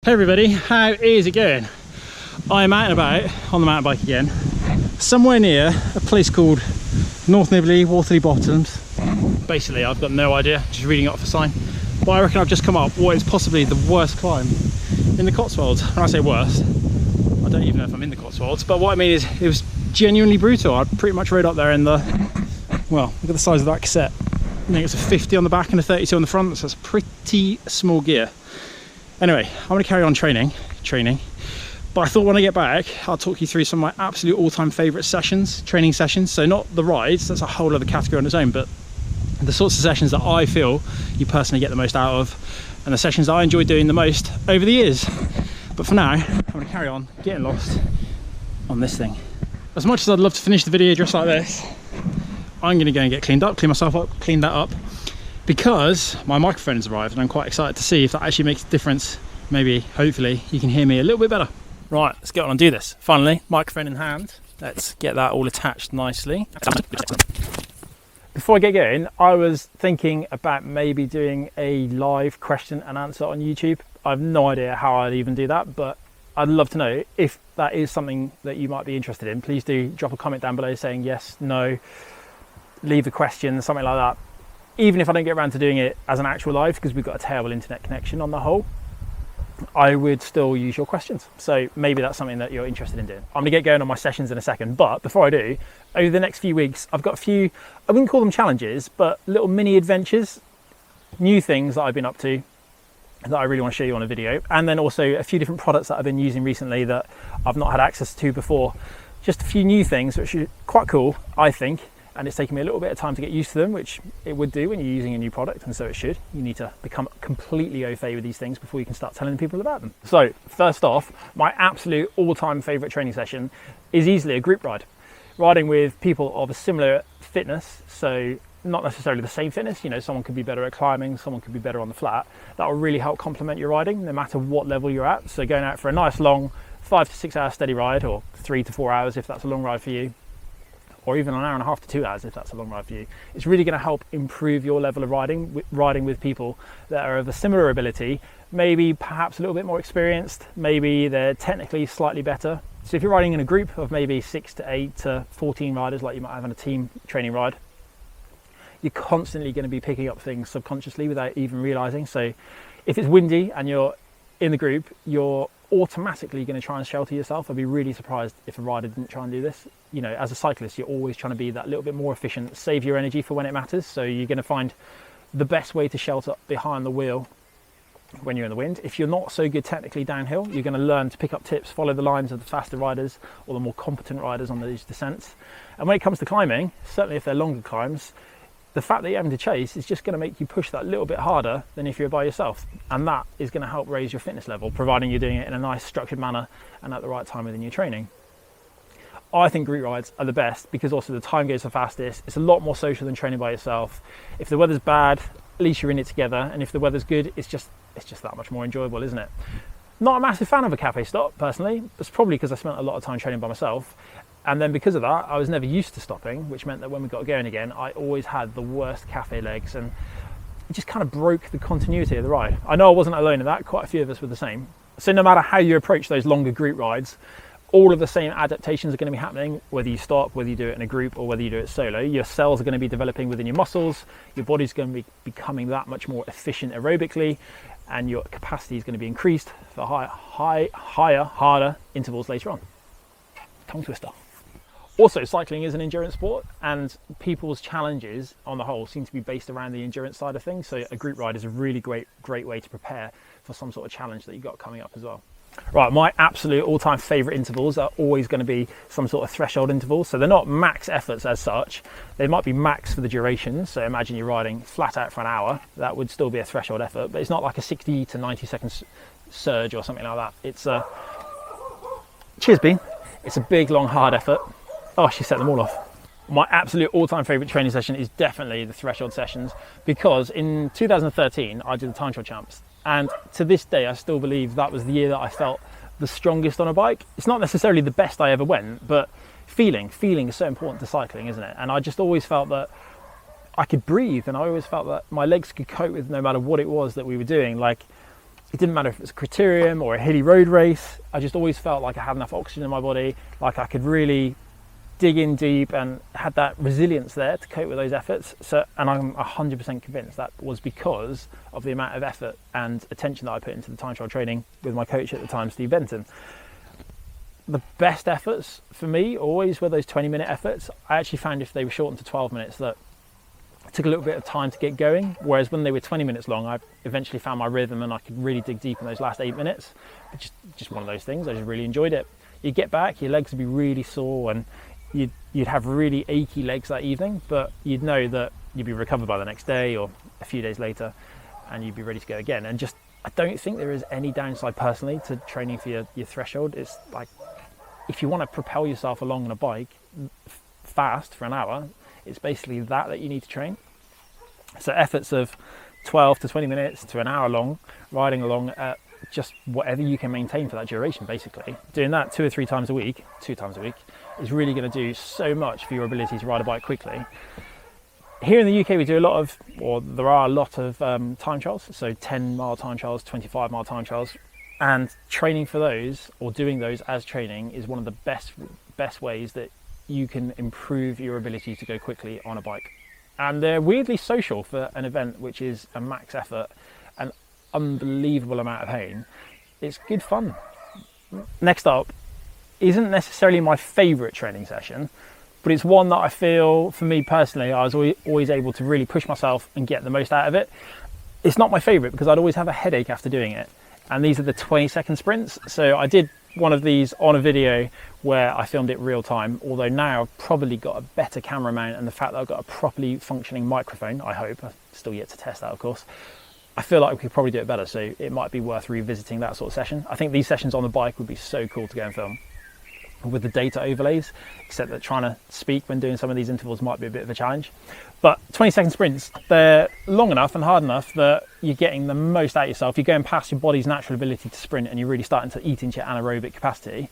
Hey everybody, how is it going? I'm out and about on the mountain bike again, somewhere near a place called North Nibley, Waterley Bottoms. Basically, I've got no idea, just reading it off a sign. But I reckon I've just come up what is possibly the worst climb in the Cotswolds. When I say worst, I don't even know if I'm in the Cotswolds, but what I mean is it was genuinely brutal. I pretty much rode up there in the, well, look at the size of that cassette. I think it's a 50 on the back and a 32 on the front, so it's pretty small gear. Anyway, I'm going to carry on training, but I thought when I get back, I'll talk you through some of my absolute all-time favourite sessions, training sessions. So not the rides, that's a whole other category on its own, but the sorts of sessions that I feel you personally get the most out of, and the sessions that I enjoy doing the most over the years. But for now, I'm going to carry on getting lost on this thing. As much as I'd love to finish the video just like this, I'm going to go and get cleaned up, clean myself up, clean that up, because my microphone has arrived and I'm quite excited to see if that actually makes a difference. Maybe, hopefully, you can hear me a little bit better. Right, let's get on and do this. Finally, microphone in hand. Let's get that all attached nicely. Before I get going, I was thinking about maybe doing a live question and answer on YouTube. I have no idea how I'd even do that, but I'd love to know if that is something that you might be interested in. Please do drop a comment down below saying yes, no, leave a question, something like that. Even if I don't get around to doing it as an actual live, because we've got a terrible internet connection on the whole, I would still use your questions. So maybe that's something that you're interested in doing. I'm gonna get going on my sessions in a second, but before I do, over the next few weeks, I've got a few, I wouldn't call them challenges, but little mini adventures, new things that I've been up to that I really want to show you on a video. And then also a few different products that I've been using recently that I've not had access to before. Just a few new things, which are quite cool, I think. And it's taken me a little bit of time to get used to them, which it would do when you're using a new product, and so it should. You need to become completely au fait with these things before you can start telling people about them. So first off, my absolute all-time favorite training session is easily a group ride. Riding with people of a similar fitness, so not necessarily the same fitness, you know, someone could be better at climbing, someone could be better on the flat. That will really help complement your riding, no matter what level you're at. So going out for a nice long 5 to 6 hour steady ride, or 3 to 4 hours if that's a long ride for you, or even an hour and a half to 2 hours if that's a long ride for you. It's really going to help improve your level of riding with people that are of a similar ability, maybe perhaps a little bit more experienced, maybe they're technically slightly better. So if you're riding in a group of maybe 6 to 8 to 14 riders, like you might have on a team training ride, you're constantly going to be picking up things subconsciously without even realizing. So if it's windy and you're in the group, you're automatically going to try and shelter yourself. I'd be really surprised if a rider didn't try and do this. You know, as a cyclist, you're always trying to be that little bit more efficient, save your energy for when it matters. So you're going to find the best way to shelter behind the wheel when you're in the wind. If you're not so good technically downhill, you're going to learn to pick up tips, follow the lines of the faster riders or the more competent riders on these descents. And when it comes to climbing, certainly if they're longer climbs, the fact that you're having to chase is just going to make you push that little bit harder than if you're by yourself. And that is going to help raise your fitness level, providing you're doing it in a nice structured manner and at the right time within your training. I think group rides are the best because also the time goes the fastest. It's a lot more social than training by yourself. If the weather's bad, at least you're in it together. And if the weather's good, it's just that much more enjoyable, isn't it? Not a massive fan of a cafe stop, personally. It's probably because I spent a lot of time training by myself. And then because of that, I was never used to stopping, which meant that when we got going again, I always had the worst cafe legs, and it just kind of broke the continuity of the ride. I know I wasn't alone in that, quite a few of us were the same. So no matter how you approach those longer group rides, all of the same adaptations are going to be happening, whether you stop, whether you do it in a group, or whether you do it solo. Your cells are going to be developing within your muscles, your body's going to be becoming that much more efficient aerobically, and your capacity is going to be increased for higher, harder intervals later on. Tongue twister. Also, cycling is an endurance sport, and people's challenges on the whole seem to be based around the endurance side of things. So a group ride is a really great way to prepare for some sort of challenge that you've got coming up as well. Right, my absolute all-time favourite intervals are always going to be some sort of threshold intervals. So they're not max efforts as such. They might be max for the duration. So imagine you're riding flat out for an hour. That would still be a threshold effort, but it's not like a 60 to 90 second surge or something like that. It's a... Cheers, Bean. It's a big, long, hard effort. Oh, she set them all off. My absolute all-time favourite training session is definitely the threshold sessions, because in 2013 I did the Time Trial Champs, and to this day I still believe that was the year that I felt the strongest on a bike. It's not necessarily the best I ever went, but feeling is so important to cycling, isn't it? And I just always felt that I could breathe, and I always felt that my legs could cope with no matter what it was that we were doing. Like, it didn't matter if it was a criterium or a hilly road race. I just always felt like I had enough oxygen in my body, like I could really dig in deep and had that resilience there to cope with those efforts. So, and I'm 100% convinced that was because of the amount of effort and attention that I put into the time trial training with my coach at the time, Steve Benton. The best efforts for me always were those 20-minute efforts. I actually found if they were shortened to 12 minutes that it took a little bit of time to get going, whereas when they were 20 minutes long, I eventually found my rhythm and I could really dig deep in those last 8 minutes. But just one of those things, I just really enjoyed it. You get back, your legs would be really sore and you'd have really achy legs that evening, but you'd know that you'd be recovered by the next day or a few days later and you'd be ready to go again. And just, I don't think there is any downside personally to training for your threshold. It's like, if you want to propel yourself along on a bike fast for an hour, it's basically that you need to train. So efforts of 12 to 20 minutes to an hour long, riding along at just whatever you can maintain for that duration, basically. Doing that 2 times a week, is really going to do so much for your ability to ride a bike quickly. Here in the UK, we do there are a lot of time trials, so 10-mile time trials, 25-mile time trials, and training for those, or doing those as training, is one of the best ways that you can improve your ability to go quickly on a bike. And they're weirdly social for an event which is a max effort, an unbelievable amount of pain. It's good fun. Next up isn't necessarily my favourite training session, but it's one that I feel, for me personally, I was always able to really push myself and get the most out of it. It's not my favourite because I'd always have a headache after doing it. And these are the 20-second sprints. So I did one of these on a video where I filmed it real time, although now I've probably got a better camera mount and the fact that I've got a properly functioning microphone, I hope, I'm still yet to test that of course, I feel like we could probably do it better, so it might be worth revisiting that sort of session. I think these sessions on the bike would be so cool to go and film with the data overlays, except that trying to speak when doing some of these intervals might be a bit of a challenge. But 20-second sprints, they're long enough and hard enough that you're getting the most out of yourself. You're going past your body's natural ability to sprint and you're really starting to eat into your anaerobic capacity.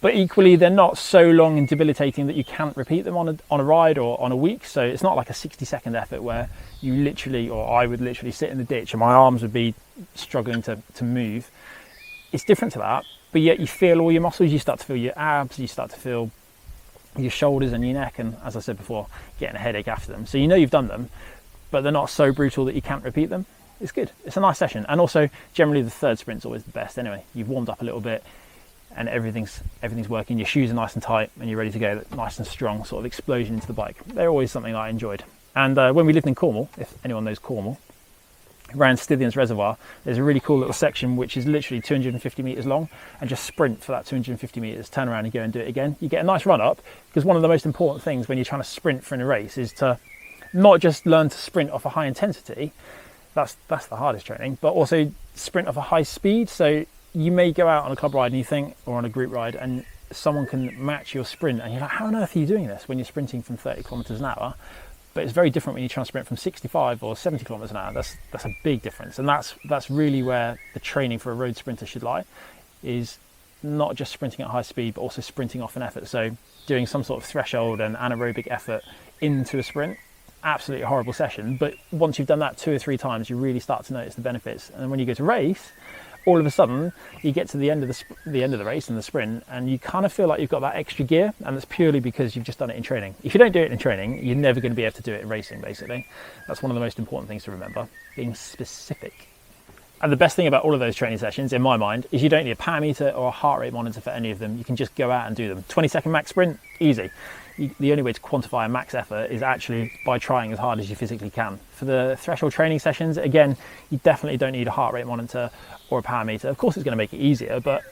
But equally, they're not so long and debilitating that you can't repeat them on a ride or on a week. So it's not like a 60-second effort where you literally, or I would literally sit in the ditch and my arms would be struggling to move. It's different to that, but yet you feel all your muscles. You start to feel your abs, you start to feel your shoulders and your neck, and as I said before, getting a headache after them. So you know you've done them, but they're not so brutal that you can't repeat them. It's good. It's a nice session. And also, generally the third sprint's always the best anyway. You've warmed up a little bit and everything's working. Your shoes are nice and tight and you're ready to go, nice and strong, sort of explosion into the bike. They're always something that I enjoyed. And when we lived in Cornwall, if anyone knows Cornwall, around Stithians Reservoir, there's a really cool little section which is literally 250 metres long, and just sprint for that 250 metres, turn around and go and do it again. You get a nice run up, because one of the most important things when you're trying to sprint for in a race is to not just learn to sprint off a high intensity, that's the hardest training, but also sprint off a high speed. So you may go out on a club ride and you think, or on a group ride, and someone can match your sprint and you're like, how on earth are you doing this when you're sprinting from 30 kilometres an hour? But it's very different when you try to sprint from 65 or 70 kilometres an hour. That's a big difference. And that's really where the training for a road sprinter should lie, is not just sprinting at high speed, but also sprinting off an effort. So doing some sort of threshold and anaerobic effort into a sprint, absolutely horrible session. But once you've done that 2 or 3 times, you really start to notice the benefits. And when you go to race, all of a sudden you get to the end of the race and the sprint, and you kind of feel like you've got that extra gear, and that's purely because you've just done it in training. If you don't do it in training, you're never going to be able to do it in racing, basically. That's one of the most important things to remember, being specific. And the best thing about all of those training sessions, in my mind, is you don't need a power meter or a heart rate monitor for any of them. You can just go out and do them. 20-second max sprint, easy. The only way to quantify a max effort is actually by trying as hard as you physically can. For the threshold training sessions, again, you definitely don't need a heart rate monitor or a power meter. Of course, it's going to make it easier, but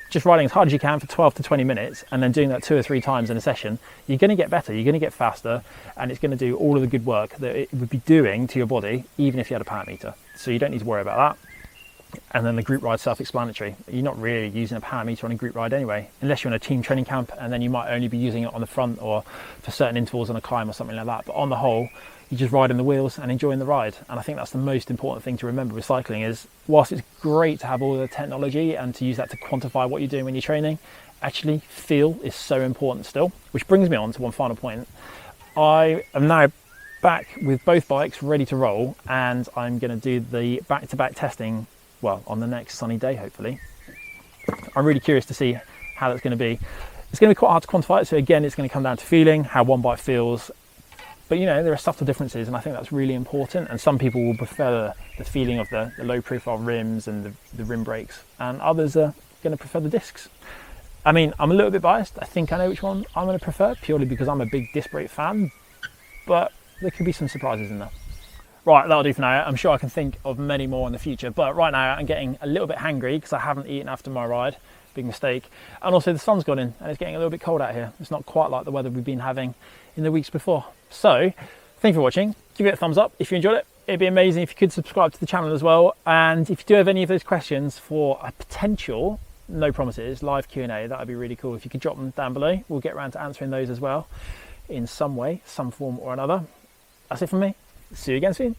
just riding as hard as you can for 12 to 20 minutes and then doing that 2 or 3 times in a session, you're going to get better, you're going to get faster, and it's going to do all of the good work that it would be doing to your body, even if you had a power meter. So you don't need to worry about that. And then the group ride, self-explanatory. You're not really using a power meter on a group ride anyway, unless you're in a team training camp, and then you might only be using it on the front or for certain intervals on a climb or something like that. But on the whole, you're just riding the wheels and enjoying the ride. And I think that's the most important thing to remember with cycling is, whilst it's great to have all the technology and to use that to quantify what you're doing when you're training, actually feel is so important still. Which brings me on to one final point. I am now back with both bikes ready to roll, and I'm going to do the back-to-back testing well, on the next sunny day, hopefully. I'm really curious to see how that's going to be. It's going to be quite hard to quantify it, so again, it's going to come down to feeling, how one bike feels. But you know, there are subtle differences, and I think that's really important. And some people will prefer the feeling of the low profile rims and the rim brakes, and others are going to prefer the discs. I mean, I'm a little bit biased. I think I know which one I'm going to prefer, purely because I'm a big disc brake fan, but there could be some surprises in there. Right, that'll do for now. I'm sure I can think of many more in the future, but right now I'm getting a little bit hangry because I haven't eaten after my ride. Big mistake. And also the sun's gone in and it's getting a little bit cold out here. It's not quite like the weather we've been having in the weeks before. So thank you for watching. Give it a thumbs up if you enjoyed it. It'd be amazing if you could subscribe to the channel as well. And if you do have any of those questions for a potential, no promises, live Q&A, that would be really cool. If you could drop them down below, we'll get around to answering those as well in some way, some form or another. That's it from me. See you again soon.